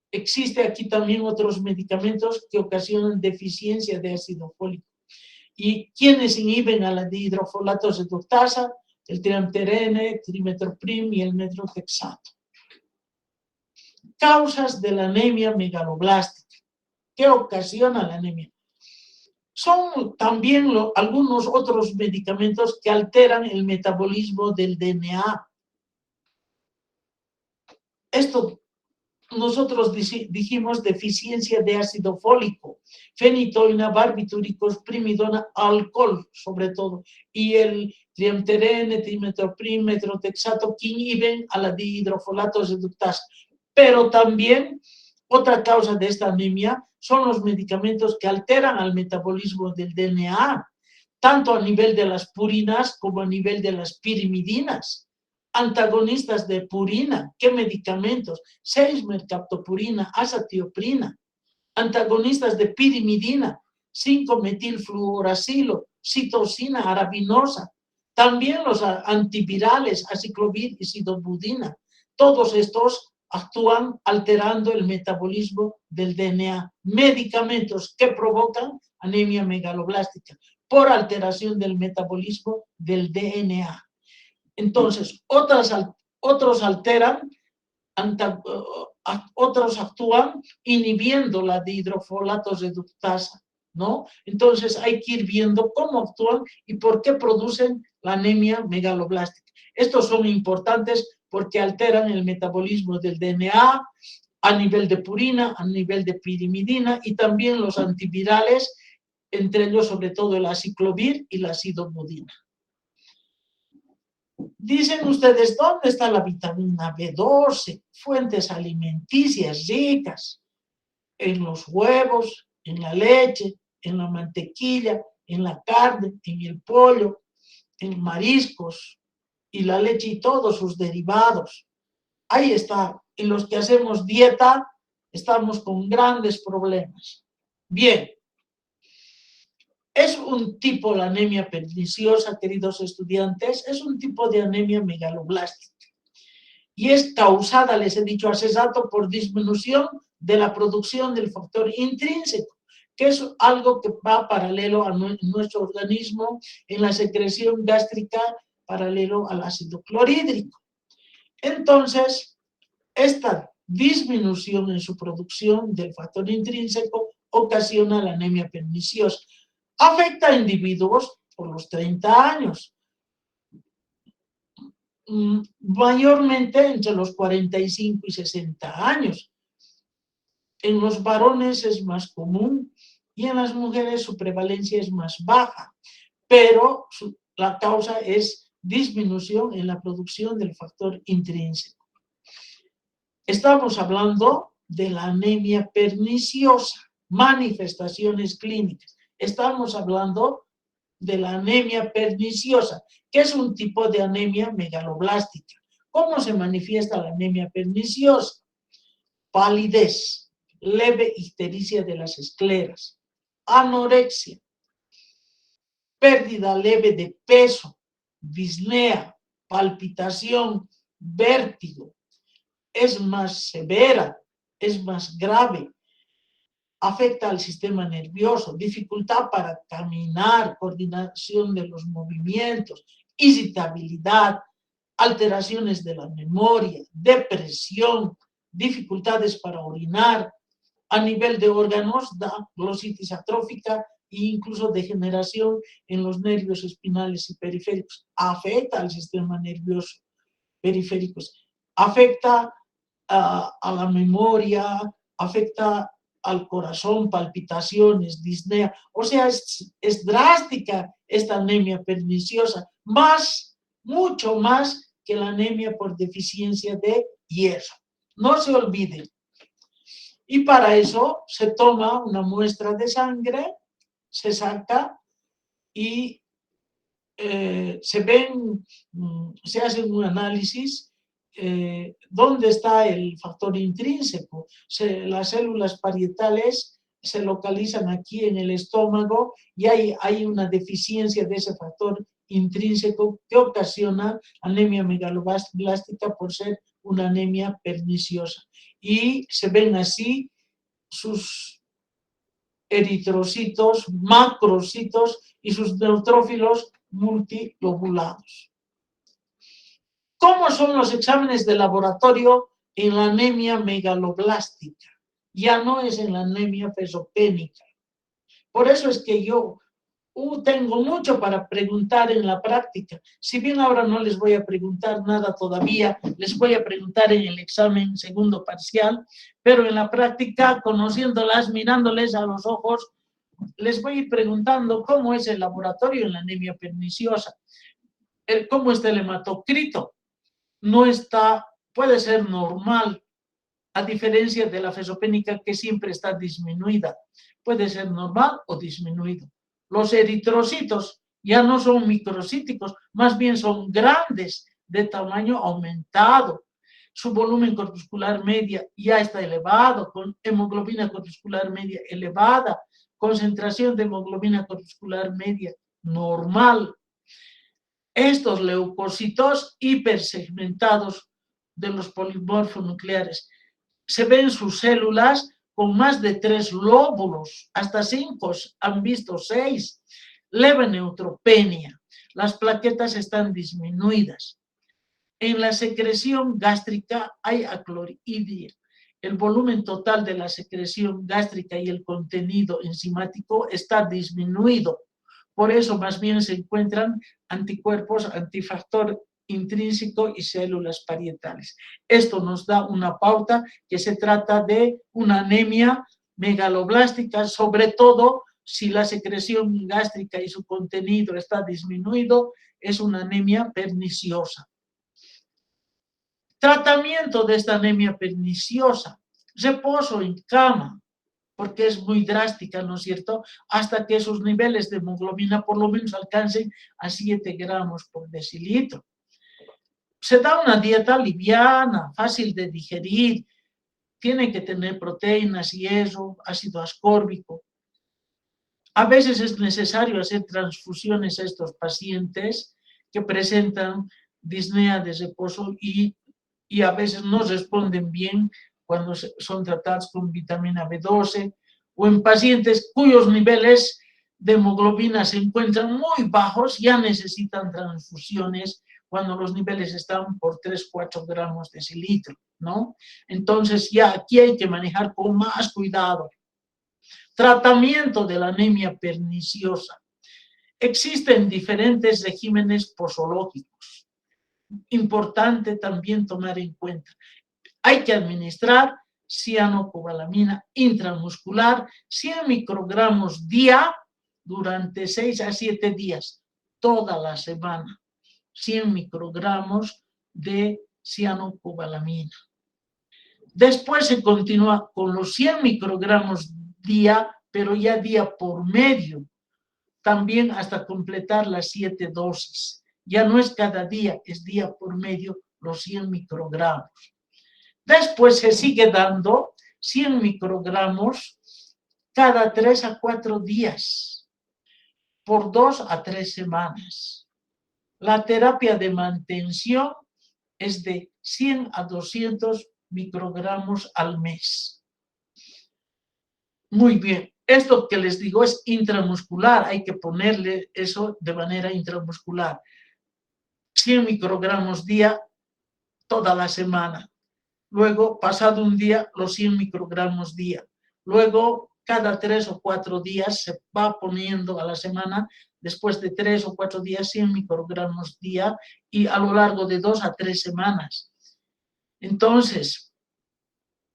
existe aquí también otros medicamentos que ocasionan deficiencia de ácido fólico. ¿Y quiénes inhiben a la dihidrofolato reductasa? El triamterene, trimetoprim y el metotrexato. Causas de la anemia megaloblástica. ¿Qué ocasiona la anemia? Son también algunos otros medicamentos que alteran el metabolismo del DNA. Esto nosotros dijimos deficiencia de ácido fólico, fenitoína, barbitúricos, primidona, alcohol sobre todo, y el triamterene, trimetoprim, metotrexato, que inhiben a la dihidrofolato reductasa. Pero también otra causa de esta anemia son los medicamentos que alteran al metabolismo del DNA, tanto a nivel de las purinas como a nivel de las pirimidinas. Antagonistas de purina, ¿qué medicamentos? 6-mercaptopurina, azatioprina. Antagonistas de pirimidina, 5-metilfluoracilo, citosina arabinosa. También los antivirales, aciclovir y sidobudina. Todos estos actúan alterando el metabolismo del DNA. Medicamentos que provocan anemia megaloblástica por alteración del metabolismo del DNA. Entonces, otros alteran, otros actúan inhibiendo la dihidrofolato reductasa, ¿no? Entonces, hay que ir viendo cómo actúan y por qué producen la anemia megaloblástica. Estos son importantes porque alteran el metabolismo del DNA a nivel de purina, a nivel de pirimidina y también los antivirales, entre ellos sobre todo el aciclovir y la acidomudina. Dicen ustedes, ¿dónde está la vitamina B12? Fuentes alimenticias ricas en los huevos, en la leche, en la mantequilla, en la carne, en el pollo, en mariscos y la leche y todos sus derivados. Ahí está. En los que hacemos dieta estamos con grandes problemas. Bien. Es un tipo, la anemia perniciosa, queridos estudiantes, es un tipo de anemia megaloblástica. Y es causada, les he dicho hace rato, por disminución de la producción del factor intrínseco, que es algo que va paralelo a nuestro organismo en la secreción gástrica, paralelo al ácido clorhídrico. Entonces, esta disminución en su producción del factor intrínseco ocasiona la anemia perniciosa. Afecta a individuos por los 30 años, mayormente entre los 45 y 60 años. En los varones es más común y en las mujeres su prevalencia es más baja, pero la causa es disminución en la producción del factor intrínseco. Estamos hablando de la anemia perniciosa, manifestaciones clínicas. Estamos hablando de la anemia perniciosa, que es un tipo de anemia megaloblástica. ¿Cómo se manifiesta la anemia perniciosa? Palidez, leve ictericia de las escleras, anorexia, pérdida leve de peso, disnea, palpitación, vértigo. Es más severa, es más grave. Afecta al sistema nervioso, dificultad para caminar, coordinación de los movimientos, irritabilidad, alteraciones de la memoria, depresión, dificultades para orinar. A nivel de órganos da glositis atrófica e incluso degeneración en los nervios espinales y periféricos. Afecta al sistema nervioso periférico, afecta a la memoria, afecta al corazón, palpitaciones, disnea. O sea, es drástica esta anemia perniciosa, mucho más que la anemia por deficiencia de hierro. No se olviden. Y para eso se toma una muestra de sangre, se saca y se hace un análisis. ¿Dónde está el factor intrínseco? Las células parietales se localizan aquí en el estómago y hay una deficiencia de ese factor intrínseco que ocasiona anemia megaloblástica por ser una anemia perniciosa. Y se ven así sus eritrocitos, macrocitos y sus neutrófilos multilobulados. ¿Cómo son los exámenes de laboratorio en la anemia megaloblástica? Ya no es en la anemia fesopénica. Por eso es que yo tengo mucho para preguntar en la práctica. Si bien ahora no les voy a preguntar nada todavía, les voy a preguntar en el examen segundo parcial, pero en la práctica, conociéndolas, mirándoles a los ojos, les voy a ir preguntando cómo es el laboratorio en la anemia perniciosa, cómo está el hematocrito. No está, puede ser normal, a diferencia de la fesopénica que siempre está disminuida. Puede ser normal o disminuido. Los eritrocitos ya no son microcíticos, más bien son grandes, de tamaño aumentado. Su volumen corpuscular media ya está elevado, con hemoglobina corpuscular media elevada, concentración de hemoglobina corpuscular media normal. Estos leucocitos hipersegmentados de los polimorfonucleares se ven sus células con más de 3 lóbulos, hasta 5, han visto 6, leve neutropenia, las plaquetas están disminuidas. En la secreción gástrica hay aclorhidria. El volumen total de la secreción gástrica y el contenido enzimático está disminuido. Por eso más bien se encuentran anticuerpos antifactor intrínseco y células parietales. Esto nos da una pauta que se trata de una anemia megaloblástica, sobre todo si la secreción gástrica y su contenido está disminuido, es una anemia perniciosa. Tratamiento de esta anemia perniciosa: reposo en cama, porque es muy drástica, ¿no es cierto?, hasta que sus niveles de hemoglobina por lo menos alcancen a 7 gramos por decilitro. Se da una dieta liviana, fácil de digerir, tiene que tener proteínas, hierro, ácido ascórbico. A veces es necesario hacer transfusiones a estos pacientes que presentan disnea de reposo y a veces no responden bien cuando son tratados con vitamina B12, o en pacientes cuyos niveles de hemoglobina se encuentran muy bajos, ya necesitan transfusiones cuando los niveles están por 3-4 gramos de decilitro, ¿no? Entonces ya aquí hay que manejar con más cuidado. Tratamiento de la anemia perniciosa: existen diferentes regímenes posológicos. Importante también tomar en cuenta. Hay que administrar cianocobalamina intramuscular, 100 microgramos día durante 6 a 7 días, toda la semana. 100 microgramos de cianocobalamina. Después se continúa con los 100 microgramos día, pero ya día por medio, también hasta completar las 7 dosis. Ya no es cada día, es día por medio los 100 microgramos. Después se sigue dando 100 microgramos cada 3 a 4 días, por 2 a 3 semanas. La terapia de mantención es de 100 a 200 microgramos al mes. Muy bien, esto que les digo es intramuscular, hay que ponerle eso de manera intramuscular. 100 microgramos día toda la semana. Luego, pasado un día, los 100 microgramos día. Luego, cada 3 o 4 días se va poniendo a la semana, después de 3 o 4 días, 100 microgramos día, y a lo largo de 2 a 3 semanas. Entonces,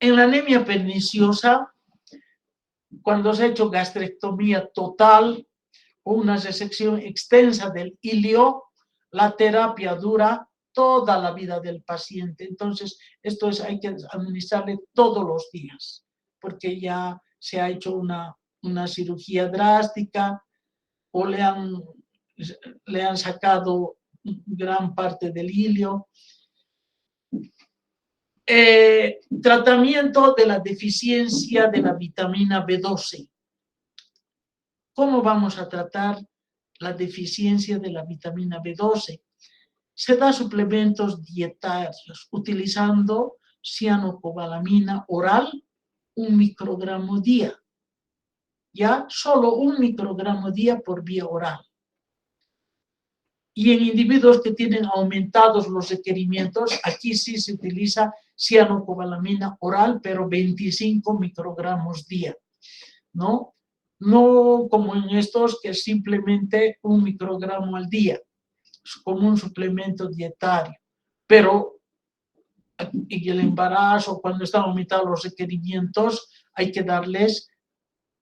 en la anemia perniciosa, cuando se ha hecho gastrectomía total o una resección extensa del ilio, la terapia dura toda la vida del paciente. Entonces, esto hay que administrarle todos los días, porque ya se ha hecho una cirugía drástica o le han sacado gran parte del ilio. Tratamiento de la deficiencia de la vitamina B12. ¿Cómo vamos a tratar la deficiencia de la vitamina B12? Se da suplementos dietarios utilizando cianocobalamina oral, 1 microgramo día. Ya, solo 1 microgramo día por vía oral. Y en individuos que tienen aumentados los requerimientos, aquí sí se utiliza cianocobalamina oral, pero 25 microgramos día, ¿no? No como en estos que es simplemente 1 microgramo al día, como un suplemento dietario. Pero en el embarazo, cuando están aumentados los requerimientos, hay que darles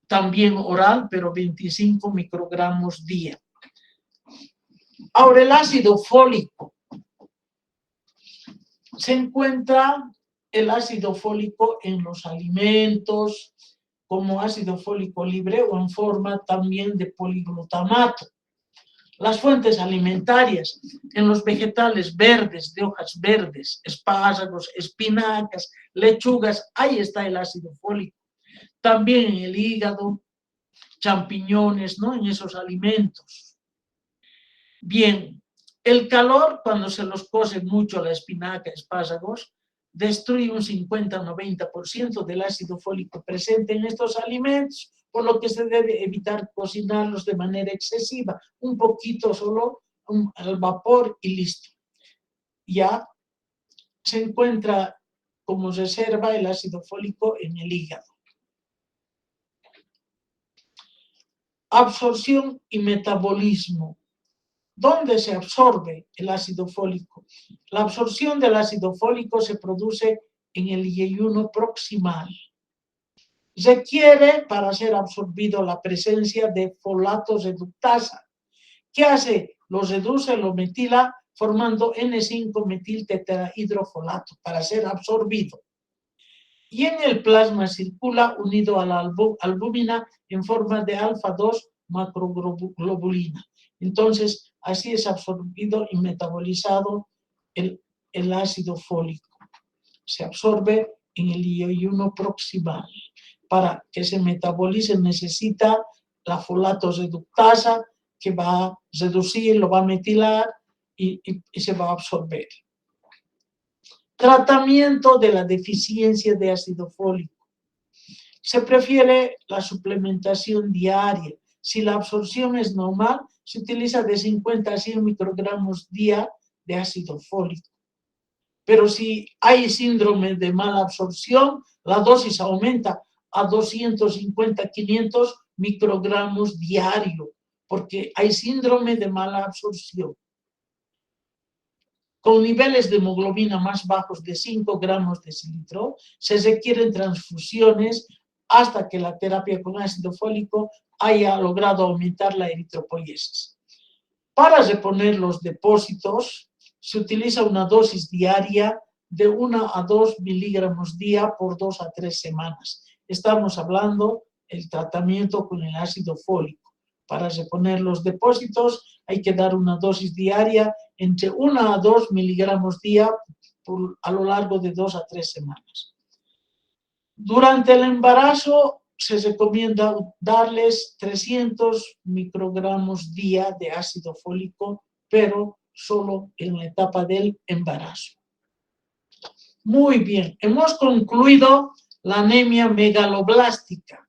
también oral, pero 25 microgramos día. Ahora, el ácido fólico. Se encuentra el ácido fólico en los alimentos, como ácido fólico libre o en forma también de poliglutamato. Las fuentes alimentarias: en los vegetales verdes, de hojas verdes, espárragos, espinacas, lechugas, ahí está el ácido fólico. También en el hígado, champiñones, ¿no?, en esos alimentos. Bien, el calor, cuando se los cose mucho la espinaca, espárragos, destruye un 50-90% del ácido fólico presente en estos alimentos, por lo que se debe evitar cocinarlos de manera excesiva, un poquito solo al vapor y listo. Ya se encuentra como reserva el ácido fólico en el hígado. Absorción y metabolismo. ¿Dónde se absorbe el ácido fólico? La absorción del ácido fólico se produce en el yeyuno proximal. Requiere para ser absorbido la presencia de folato reductasa. ¿Qué hace? Lo reduce, lo metila, formando N5-metiltetrahidrofolato para ser absorbido. Y en el plasma circula unido a la albúmina en forma de alfa-2 macroglobulina. Entonces, así es absorbido y metabolizado el ácido fólico. Se absorbe en el yeyuno proximal. Para que se metabolice necesita la folato reductasa, que va a reducir, lo va a metilar y se va a absorber. Tratamiento de la deficiencia de ácido fólico. Se prefiere la suplementación diaria. Si la absorción es normal, se utiliza de 50 a 100 microgramos día de ácido fólico. Pero si hay síndrome de mala absorción, la dosis aumenta a 250, 500 microgramos diario, porque hay síndrome de mala absorción. Con niveles de hemoglobina más bajos de 5 gramos decilitro, se requieren transfusiones hasta que la terapia con ácido fólico haya logrado aumentar la eritropoiesis. Para reponer los depósitos, se utiliza una dosis diaria de 1 a 2 miligramos día por 2 a 3 semanas. Estamos hablando del tratamiento con el ácido fólico. Para reponer los depósitos hay que dar una dosis diaria entre 1 a 2 miligramos día a lo largo de 2 a 3 semanas. Durante el embarazo se recomienda darles 300 microgramos día de ácido fólico, pero solo en la etapa del embarazo. Muy bien, hemos concluido la anemia megaloblástica,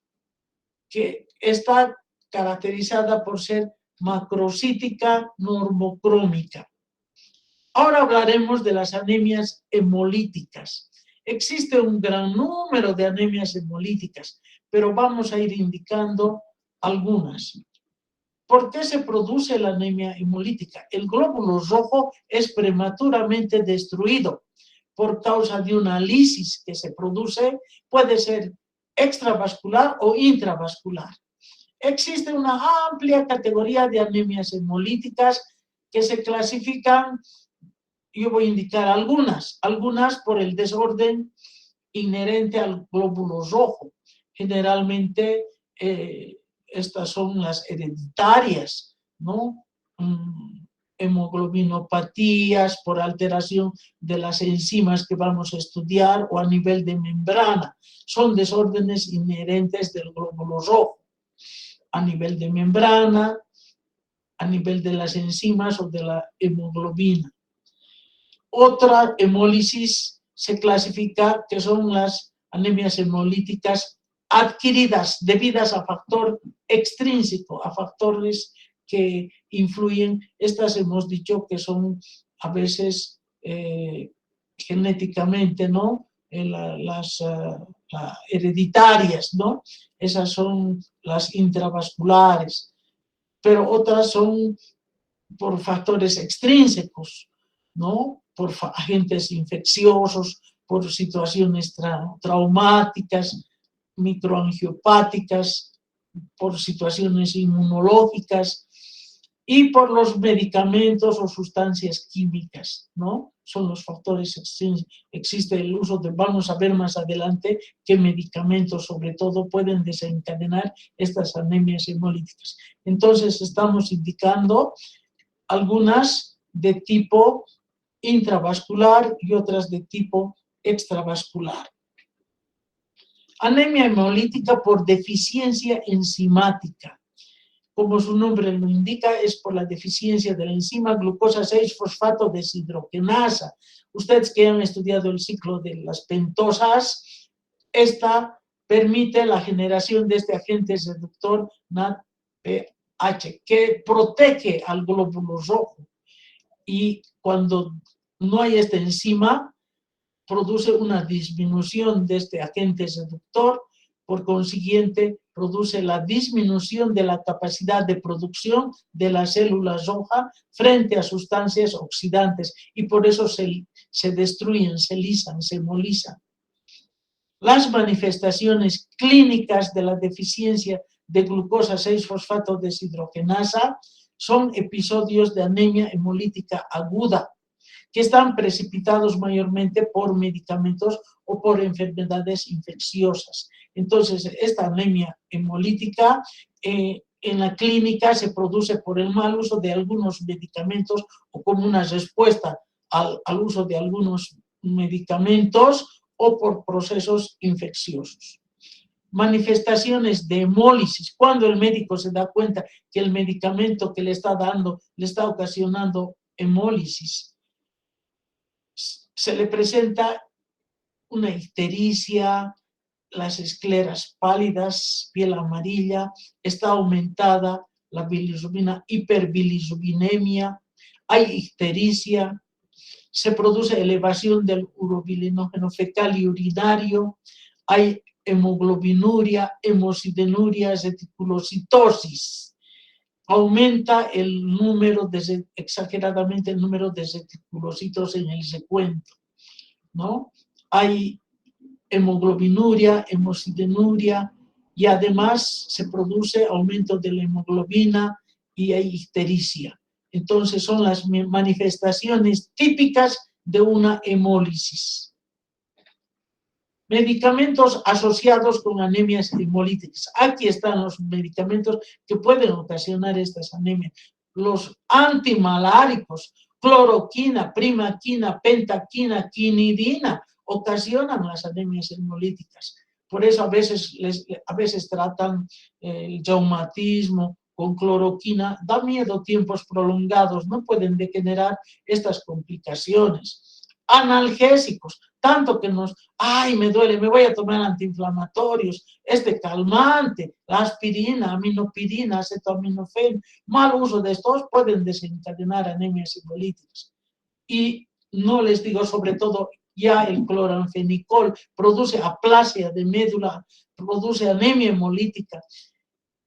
que está caracterizada por ser macrocítica normocrómica. Ahora hablaremos de las anemias hemolíticas. Existe un gran número de anemias hemolíticas, pero vamos a ir indicando algunas. ¿Por qué se produce la anemia hemolítica? El glóbulo rojo es prematuramente destruido por causa de una lisis que se produce, puede ser extravascular o intravascular. Existe una amplia categoría de anemias hemolíticas que se clasifican, yo voy a indicar algunas por el desorden inherente al glóbulo rojo. Generalmente estas son las hereditarias, ¿no? Hemoglobinopatías por alteración de las enzimas que vamos a estudiar o a nivel de membrana. Son desórdenes inherentes del glóbulo rojo. A nivel de membrana, a nivel de las enzimas o de la hemoglobina. Otra hemólisis se clasifica que son las anemias hemolíticas adquiridas, debidas a factor extrínseco, a factores que influyen. Estas hemos dicho que son a veces genéticamente, ¿no? Las hereditarias, ¿no? Esas son las intravasculares, pero otras son por factores extrínsecos, ¿no? Por agentes infecciosos, por situaciones traumáticas, microangiopáticas, por situaciones inmunológicas y por los medicamentos o sustancias químicas, ¿no? Son los factores extrínsecos. Existe el uso de, vamos a ver más adelante, qué medicamentos sobre todo pueden desencadenar estas anemias hemolíticas. Entonces estamos indicando algunas de tipo intravascular y otras de tipo extravascular. Anemia hemolítica por deficiencia enzimática. Como su nombre lo indica, es por la deficiencia de la enzima glucosa 6-fosfato deshidrogenasa. Ustedes que han estudiado el ciclo de las pentosas, esta permite la generación de este agente reductor NADPH, que protege al glóbulo rojo. Y cuando no hay esta enzima, produce una disminución de este agente reductor, por consiguiente produce la disminución de la capacidad de producción de las células hoja frente a sustancias oxidantes y por eso se destruyen, se lisan, se hemolizan. Las manifestaciones clínicas de la deficiencia de glucosa 6-fosfato deshidrogenasa son episodios de anemia hemolítica aguda, que están precipitados mayormente por medicamentos o por enfermedades infecciosas. Entonces, esta anemia hemolítica en la clínica se produce por el mal uso de algunos medicamentos o como una respuesta al uso de algunos medicamentos o por procesos infecciosos. Manifestaciones de hemólisis, cuando el médico se da cuenta que el medicamento que le está dando le está ocasionando hemólisis. Se le presenta una ictericia, las escleras pálidas, piel amarilla, está aumentada la bilirrubina, hiperbilirrubinemia, hay ictericia, se produce elevación del urobilinógeno fecal y urinario, hay hemoglobinuria, hemosidenuria, reticulocitosis. Aumenta el número, exageradamente el número de reticulocitos en el recuento, ¿no? Hay hemoglobinuria, hemosidenuria y además se produce aumento de la hemoglobina y hay ictericia. Entonces son las manifestaciones típicas de una hemólisis. Medicamentos asociados con anemias hemolíticas. Aquí están los medicamentos que pueden ocasionar estas anemias. Los antimaláricos, cloroquina, primaquina, pentaquina, quinidina, ocasionan las anemias hemolíticas. Por eso a veces tratan el reumatismo con cloroquina. Da miedo tiempos prolongados, no pueden degenerar estas complicaciones. Analgésicos, tanto que ay, me duele, me voy a tomar antiinflamatorios, calmante, la aspirina, aminopirina, acetaminofén, mal uso de estos pueden desencadenar anemias hemolíticas. Y no les digo, sobre todo, ya el cloranfenicol produce aplasia de médula, produce anemia hemolítica,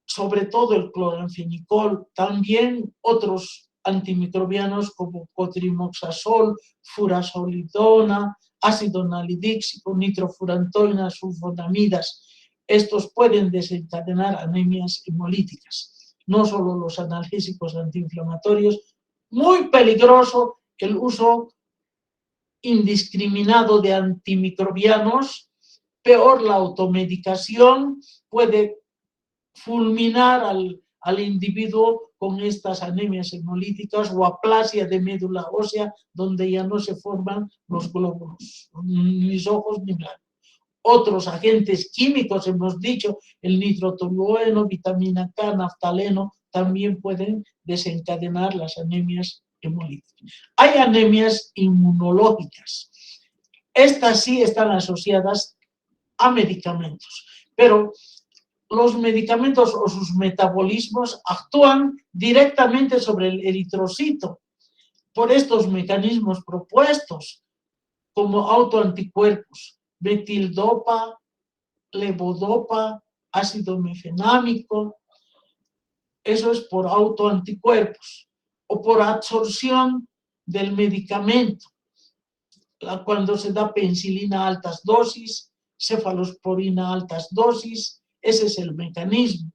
sobre todo el cloranfenicol, también otros antimicrobianos como cotrimoxazol, furazolidona, ácido nalidíxico, nitrofurantoína, sulfonamidas. Estos pueden desencadenar anemias hemolíticas. No solo los analgésicos antiinflamatorios, muy peligroso el uso indiscriminado de antimicrobianos, peor la automedicación, puede fulminar al individuo con estas anemias hemolíticas o aplasia de médula ósea donde ya no se forman los glóbulos, ni ojos ni blancos. Otros agentes químicos, hemos dicho, el nitrotolueno, vitamina K, naftaleno, también pueden desencadenar las anemias hemolíticas. Hay anemias inmunológicas. Estas sí están asociadas a medicamentos, pero los medicamentos o sus metabolismos actúan directamente sobre el eritrocito por estos mecanismos propuestos como autoanticuerpos, metildopa, levodopa, ácido mefenámico. Eso es por autoanticuerpos o por absorción del medicamento. Cuando se da penicilina a altas dosis, cefalosporina a altas dosis, ese es el mecanismo.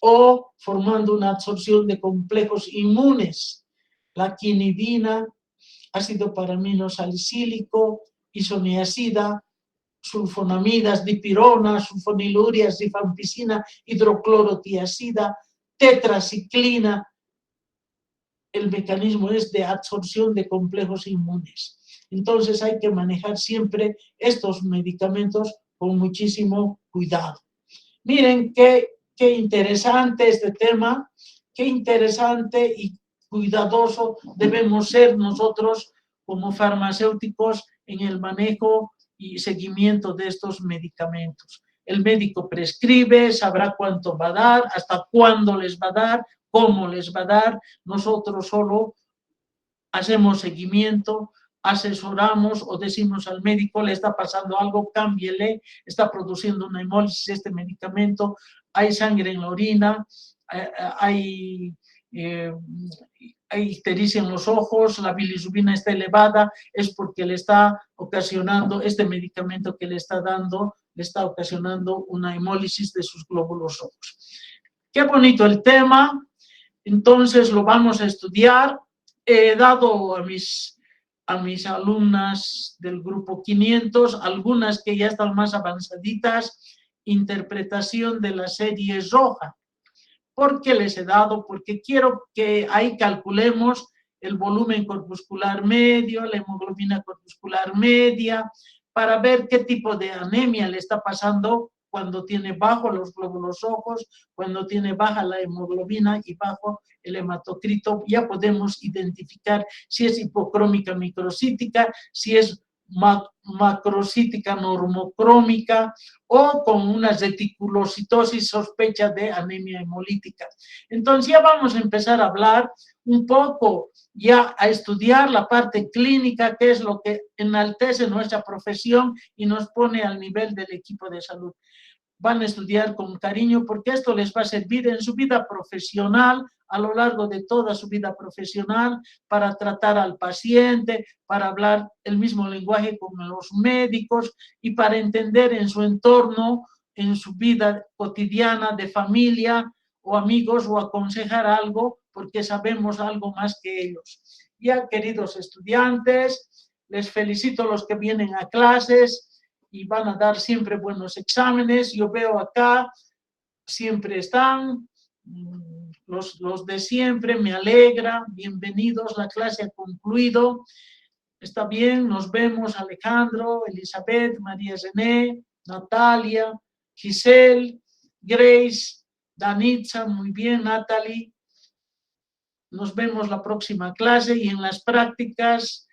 O formando una absorción de complejos inmunes, la quinidina, ácido paraminosalicílico, isoniazida, sulfonamidas, dipirona, sulfonilurias, rifampicina, hidroclorotiazida, tetraciclina. El mecanismo es de absorción de complejos inmunes. Entonces hay que manejar siempre estos medicamentos con muchísimo cuidado. Miren qué interesante este tema, qué interesante y cuidadoso debemos ser nosotros como farmacéuticos en el manejo y seguimiento de estos medicamentos. El médico prescribe, sabrá cuánto va a dar, hasta cuándo les va a dar, cómo les va a dar. Nosotros solo hacemos seguimiento, asesoramos o decimos al médico, le está pasando algo, cámbiele, está produciendo una hemólisis este medicamento, hay sangre en la orina, hay ictericia en los ojos, la bilirrubina está elevada, es porque le está ocasionando, este medicamento que le está dando, le está ocasionando una hemólisis de sus glóbulos rojos. Qué bonito el tema, entonces lo vamos a estudiar. He dado a mis alumnas del grupo 500, algunas que ya están más avanzaditas, interpretación de la serie roja. ¿Por qué les he dado? Porque quiero que ahí calculemos el volumen corpuscular medio, la hemoglobina corpuscular media, para ver qué tipo de anemia le está pasando cuando tiene bajo los glóbulos rojos, cuando tiene baja la hemoglobina y bajo el hematocrito. Ya podemos identificar si es hipocrómica microcítica, si es macrocítica normocrómica o con una reticulocitosis sospecha de anemia hemolítica. Entonces ya vamos a empezar a hablar un poco, ya a estudiar la parte clínica, que es lo que enaltece nuestra profesión y nos pone al nivel del equipo de salud. Van a estudiar con cariño porque esto les va a servir en su vida profesional, a lo largo de toda su vida profesional, para tratar al paciente, para hablar el mismo lenguaje con los médicos y para entender en su entorno, en su vida cotidiana de familia o amigos, o aconsejar algo porque sabemos algo más que ellos. Ya, queridos estudiantes, les felicito a los que vienen a clases y van a dar siempre buenos exámenes. Yo veo acá, siempre están los de siempre, me alegra, bienvenidos, la clase ha concluido. Está bien, nos vemos, Alejandro, Elizabeth, María René, Natalia, Giselle, Grace, Danitza, muy bien, Natalie. Nos vemos la próxima clase y en las prácticas